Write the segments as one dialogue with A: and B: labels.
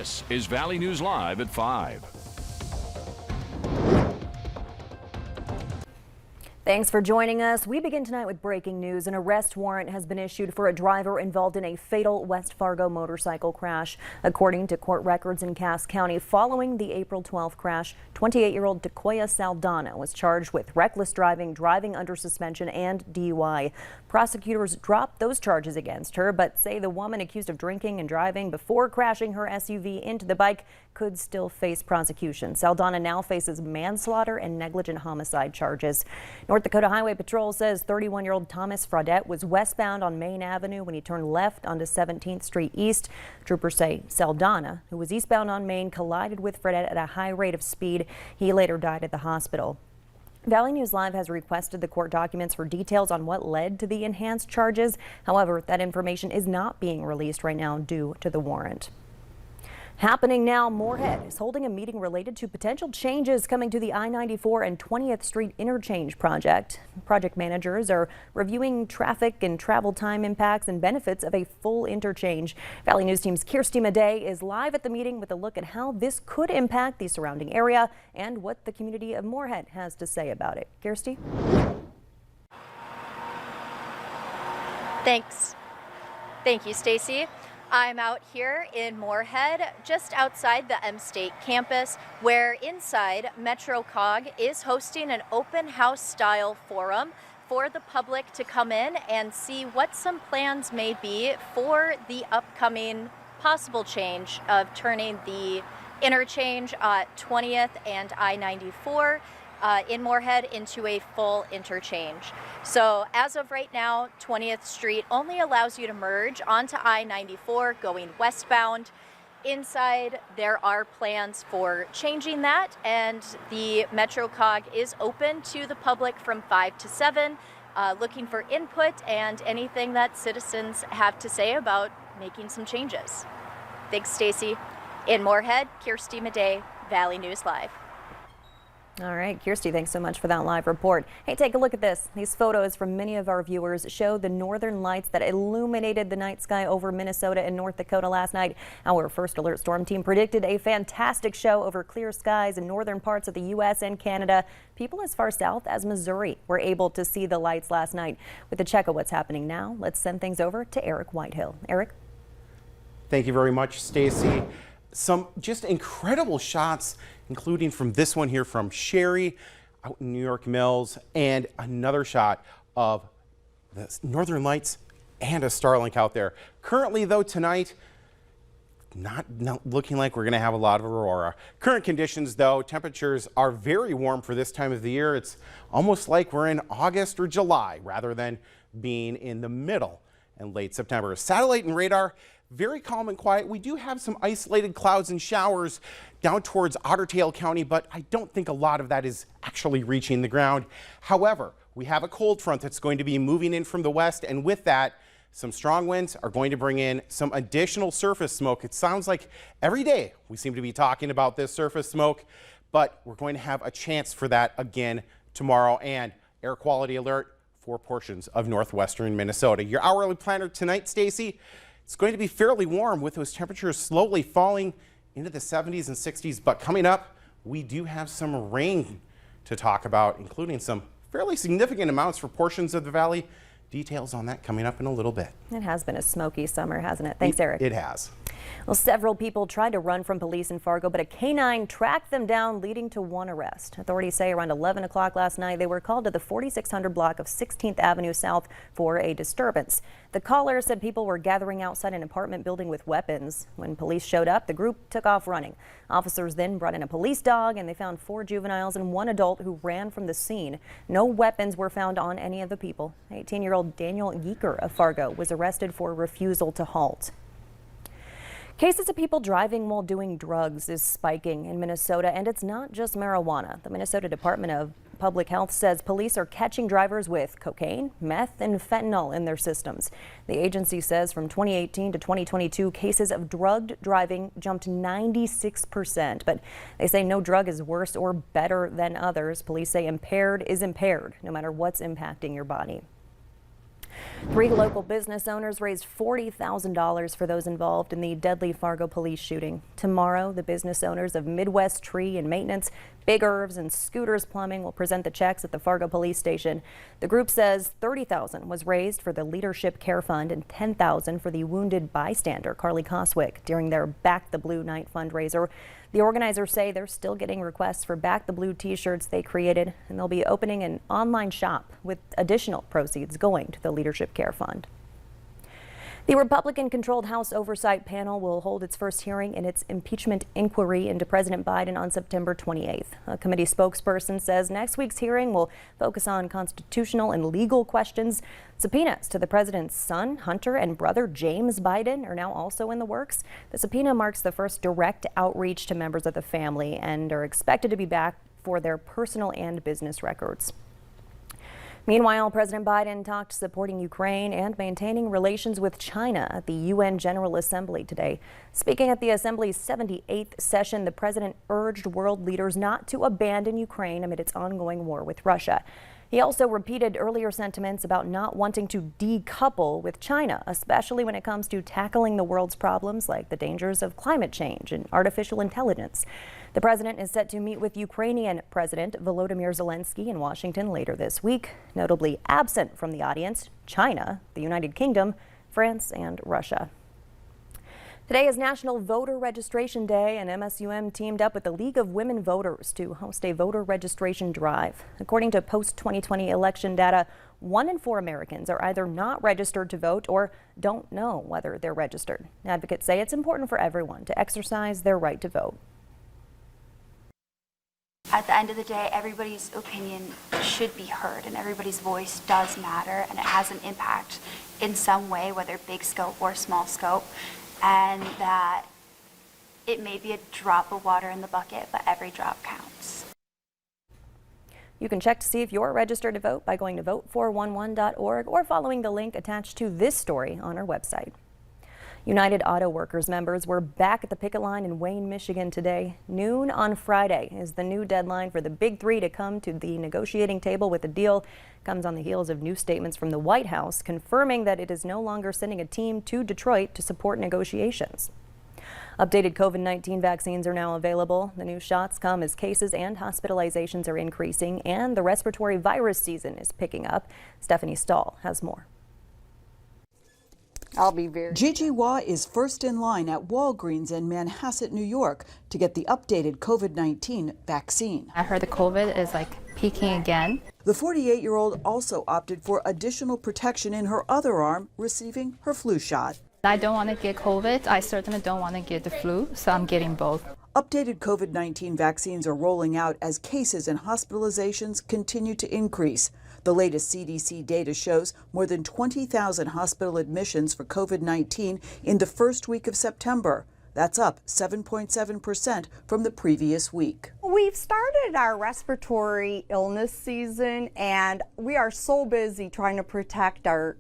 A: This is Valley News Live at 5.
B: Thanks for joining us. We begin tonight with breaking news. An arrest warrant has been issued for a driver involved in a fatal West Fargo motorcycle crash. According to court records in Cass County, following the April 12th crash, 28-year-old Decoya Saldana was charged with reckless driving, driving under suspension, and DUI. Prosecutors dropped those charges against her, but say the woman accused of drinking and driving before crashing her SUV into the bike could still face prosecution. Saldana now faces manslaughter and negligent homicide charges. North Dakota Highway Patrol says 31-year-old Thomas Fraudette was westbound on Main Avenue when he turned left onto 17th Street East. Troopers say Saldana, who was eastbound on Main, collided with Fraudette at a high rate of speed. He later died at the hospital. Valley News Live has requested the court documents for details on what led to the enhanced charges. However, that information is not being released right now due to the warrant. Happening now, Moorhead is holding a meeting related to potential changes coming to the I-94 and 20th Street interchange project. Project managers are reviewing traffic and travel time impacts and benefits of a full interchange. Valley News Team's Kirsty Madej is live at the meeting with a look at how this could impact the surrounding area and what the community of Moorhead has to say about it. Kirsty?
C: Thanks. Thank you, Stacy. I'm out here in Moorhead, just outside the M-State campus, where inside MetroCog is hosting an open house style forum for the public to come in and see what some plans may be for the upcoming possible change of turning the interchange at 20th and I-94 in Moorhead into a full interchange. So as of right now, 20th Street only allows you to merge onto I-94 going westbound. Inside, there are plans for changing that, and the MetroCog is open to the public from 5 to 7, looking for input and anything that citizens have to say about making some changes. Thanks, Stacy. In Moorhead, Kirsty Madej, Valley News Live.
B: All right, Kirsty, thanks so much for that live report. Hey, take a look at this. These photos from many of our viewers show the northern lights that illuminated the night sky over Minnesota and North Dakota last night. Our First Alert Storm Team predicted a fantastic show over clear skies in northern parts of the U.S. and Canada. People as far south as Missouri were able to see the lights last night. With a check of what's happening now, let's send things over to Eric Whitehill. Eric?
D: Thank you very much, Stacy. Some just incredible shots, including from this one here from Sherry out in New York Mills, and another shot of the Northern Lights and a Starlink out there. Currently, though, tonight, not looking like we're going to have a lot of aurora. Current conditions, though, temperatures are very warm for this time of the year. It's almost like we're in August or July rather than being in the middle and late September. Satellite and radar, very calm and quiet. We do have some isolated clouds and showers down towards Otter Tail County, but I don't think a lot of that is actually reaching the ground. However, we have a cold front that's going to be moving in from the west, and with that, some strong winds are going to bring in some additional surface smoke. It sounds like every day we seem to be talking about this surface smoke, but we're going to have a chance for that again tomorrow. And air quality alert for portions of northwestern Minnesota. Your hourly planner tonight, Stacy. It's going to be fairly warm with those temperatures slowly falling into the 70s and 60s. But coming up, we do have some rain to talk about, including some fairly significant amounts for portions of the valley. Details on that coming up in a little bit.
B: It has been a smoky summer, hasn't it? Thanks, Eric.
D: It has.
B: Well, several people tried to run from police in Fargo, but a canine tracked them down, leading to one arrest. Authorities say around 11 o'clock last night, they were called to the 4600 block of 16th Avenue South for a disturbance. The caller said people were gathering outside an apartment building with weapons. When police showed up, the group took off running. Officers then brought in a police dog, and they found 4 juveniles and 1 adult who ran from the scene. No weapons were found on any of the people. 18-year-old Daniel Yeaker of Fargo was arrested for refusal to halt. Cases of people driving while doing drugs is spiking in Minnesota, and it's not just marijuana. The Minnesota Department of Public Health says police are catching drivers with cocaine, meth, and fentanyl in their systems. The agency says from 2018 to 2022, cases of drugged driving jumped 96%. But they say no drug is worse or better than others. Police say impaired is impaired, no matter what's impacting your body. 3 local business owners raised $40,000 for those involved in the deadly Fargo police shooting. Tomorrow, the business owners of Midwest Tree and Maintenance, Big Irvs, and Scooters Plumbing will present the checks at the Fargo Police Station. The group says $30,000 was raised for the Leadership Care Fund and $10,000 for the wounded bystander, Carly Coswick, during their Back the Blue Night fundraiser. The organizers say they're still getting requests for Back the Blue t-shirts they created, and they'll be opening an online shop with additional proceeds going to the Leadership Care Fund. The Republican-controlled House Oversight Panel will hold its first hearing in its impeachment inquiry into President Biden on September 28th. A committee spokesperson says next week's hearing will focus on constitutional and legal questions. Subpoenas to the president's son, Hunter, and brother, James Biden, are now also in the works. The subpoena marks the first direct outreach to members of the family and are expected to be back for their personal and business records. Meanwhile, President Biden talked supporting Ukraine and maintaining relations with China at the UN General Assembly today. Speaking at the Assembly's 78th session, the president urged world leaders not to abandon Ukraine amid its ongoing war with Russia. He also repeated earlier sentiments about not wanting to decouple with China, especially when it comes to tackling the world's problems like the dangers of climate change and artificial intelligence. The president is set to meet with Ukrainian President Volodymyr Zelensky in Washington later this week. Notably absent from the audience, China, the United Kingdom, France, and Russia. Today is National Voter Registration Day, and MSUM teamed up with the League of Women Voters to host a voter registration drive. According to post-2020 election data, 1 in 4 Americans are either not registered to vote or don't know whether they're registered. Advocates say it's important for everyone to exercise their right to vote.
E: At the end of the day, everybody's opinion should be heard and everybody's voice does matter, and it has an impact in some way, whether big scope or small scope, and that it may be a drop of water in the bucket, but every drop counts.
B: You can check to see if you're registered to vote by going to vote411.org or following the link attached to this story on our website. United Auto Workers members were back at the picket line in Wayne, Michigan today. Noon on Friday is the new deadline for the Big Three to come to the negotiating table with a deal. Comes on the heels of new statements from the White House confirming that it is no longer sending a team to Detroit to support negotiations. Updated COVID-19 vaccines are now available. The new shots come as cases and hospitalizations are increasing, and the respiratory virus season is picking up. Stephanie Stahl has more.
F: Gigi Wah is first in line at Walgreens in Manhasset, New York, to get the updated COVID-19 vaccine.
G: I heard the COVID is peaking again.
F: The 48-year-old also opted for additional protection in her other arm, receiving her flu shot.
G: I don't want to get COVID. I certainly don't want to get the flu, so I'm getting both.
F: Updated COVID-19 vaccines are rolling out as cases and hospitalizations continue to increase. The latest CDC data shows more than 20,000 hospital admissions for COVID-19 in the first week of September. That's up 7.7% from the previous week.
H: We've started our respiratory illness season, and we are so busy trying to protect our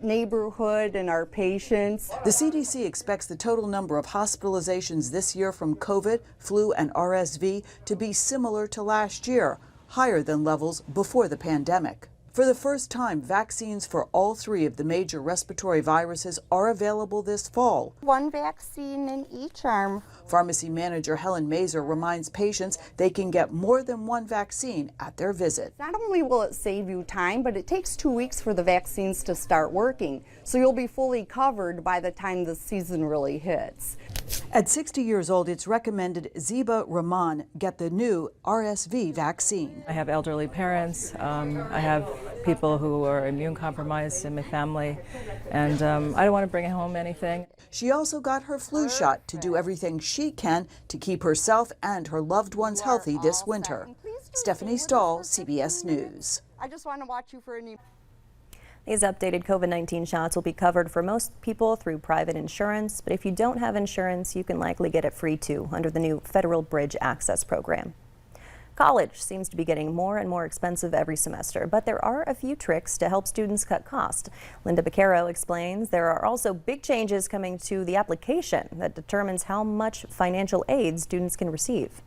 H: neighborhood and our patients.
F: The CDC expects the total number of hospitalizations this year from COVID, flu, and RSV to be similar to last year, higher than levels before the pandemic. For the first time, vaccines for all 3 of the major respiratory viruses are available this fall.
H: 1 vaccine in each arm.
F: Pharmacy manager Helen Mazer reminds patients they can get more than 1 vaccine at their visit.
H: Not only will it save you time, but it takes 2 weeks for the vaccines to start working. So you'll be fully covered by the time the season really hits.
F: At 60 years old, it's recommended Ziba Rahman get the new RSV vaccine.
I: I have elderly parents. I have people who are immune compromised in my family, and I don't want to bring home anything.
F: She also got her flu shot to do everything she can to keep herself and her loved ones healthy this winter. Stephanie Stahl, CBS News.
H: I just want to watch you for a new.
B: These updated COVID-19 shots will be covered for most people through private insurance, but if you don't have insurance, you can likely get it free too under the new Federal Bridge Access Program. College seems to be getting more and more expensive every semester, but there are a few tricks to help students cut costs. Linda Beccaro explains there are also big changes coming to the application that determines how much financial aid students can receive.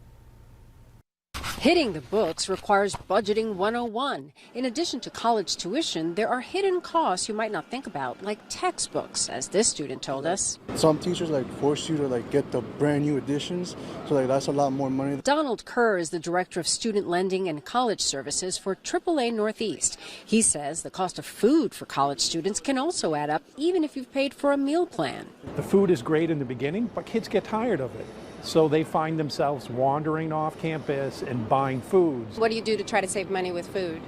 J: Hitting the books requires budgeting 101. In addition to college tuition, there are hidden costs you might not think about, like textbooks, as this student told us.
K: Some teachers force you to get the brand new editions, so that's a lot more money.
J: Donald Kerr is the director of student lending and college services for AAA Northeast. He says the cost of food for college students can also add up, even if you've paid for a meal plan.
L: The food is great in the beginning, but kids get tired of it. So they find themselves wandering off campus and buying foods.
J: What do you do to try to save money with food?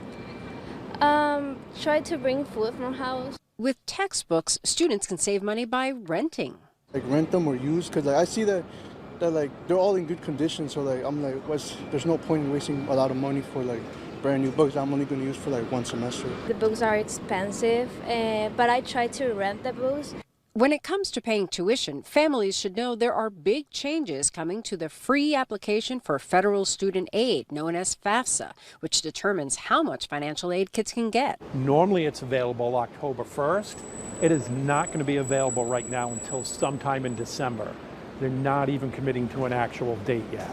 M: Try to bring food from house.
J: With textbooks, students can save money by renting.
K: Rent them or use, because I see that they're all in good condition. So I'm there's no point in wasting a lot of money for brand new books I'm only going to use for one semester.
M: The books are expensive, but I try to rent the books.
J: When it comes to paying tuition, families should know there are big changes coming to the free application for federal student aid, known as FAFSA, which determines how much financial aid kids can get.
L: Normally it's available October 1st. It is not going to be available right now until sometime in December. They're not even committing to an actual date yet.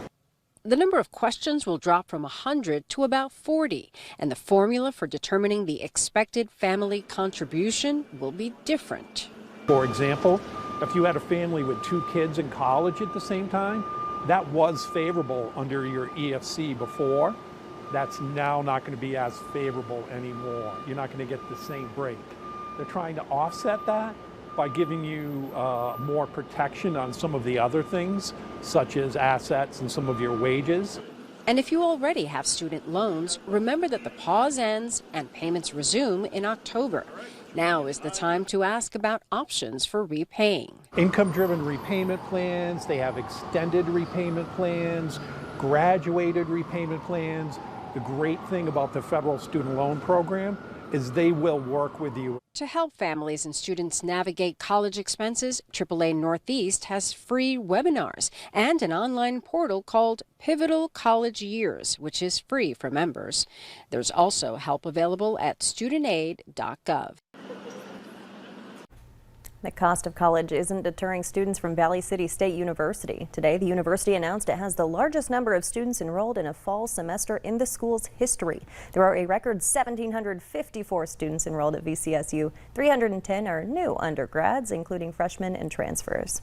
J: The number of questions will drop from 100 to about 40, and the formula for determining the expected family contribution will be different.
L: For example, if you had a family with 2 kids in college at the same time, that was favorable under your EFC before. That's now not going to be as favorable anymore. You're not going to get the same break. They're trying to offset that by giving you more protection on some of the other things, such as assets and some of your wages.
J: And if you already have student loans, remember that the pause ends and payments resume in October. Now is the time to ask about options for repaying.
L: Income-driven repayment plans, they have extended repayment plans, graduated repayment plans. The great thing about the federal student loan program is they will work with you.
J: To help families and students navigate college expenses, AAA Northeast has free webinars and an online portal called Pivotal College Years, which is free for members. There's also help available at studentaid.gov.
B: The cost of college isn't deterring students from Valley City State University. Today, the university announced it has the largest number of students enrolled in a fall semester in the school's history. There are a record 1,754 students enrolled at VCSU. 310 are new undergrads, including freshmen and transfers.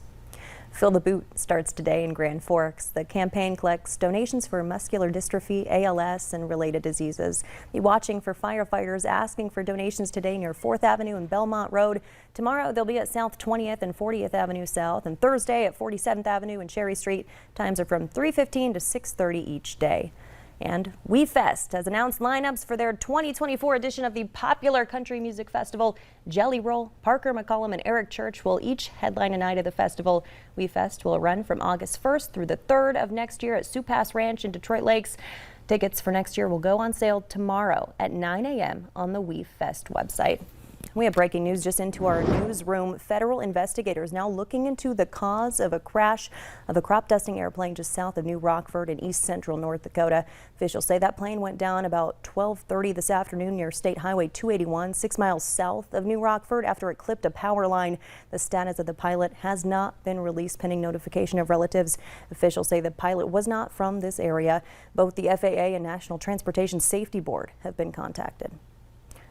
B: Fill the Boot starts today in Grand Forks. The campaign collects donations for muscular dystrophy, ALS, and related diseases. Be watching for firefighters asking for donations today near 4th Avenue and Belmont Road. Tomorrow they'll be at South 20th and 40th Avenue South, and Thursday at 47th Avenue and Cherry Street. Times are from 3:15 to 6:30 each day. And WeFest has announced lineups for their 2024 edition of the popular country music festival. Jelly Roll, Parker McCollum, and Eric Church will each headline a night of the festival. WeFest will run from August 1st through the 3rd of next year at Sioux Pass Ranch in Detroit Lakes. Tickets for next year will go on sale tomorrow at 9 a.m. on the WeFest website. We have breaking news just into our newsroom. Federal investigators now looking into the cause of a crash of a crop dusting airplane just south of New Rockford in east central North Dakota. Officials say that plane went down about 12:30 this afternoon near State Highway 281, 6 miles south of New Rockford after it clipped a power line. The status of the pilot has not been released pending notification of relatives. Officials say the pilot was not from this area. Both the FAA and National Transportation Safety Board have been contacted.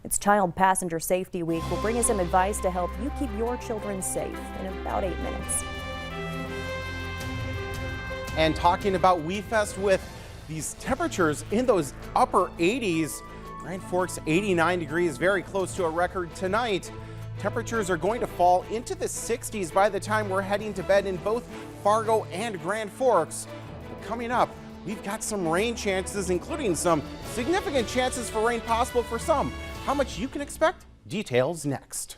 B: It's Child Passenger Safety Week. We'll bring you some advice to help you keep your children safe in about 8 minutes.
D: And talking about WeFest with these temperatures in those upper 80s, Grand Forks 89 degrees, very close to a record tonight. Temperatures are going to fall into the 60s by the time we're heading to bed in both Fargo and Grand Forks. But coming up, we've got some rain chances, including some significant chances for rain possible for some. How much you can expect? Details next.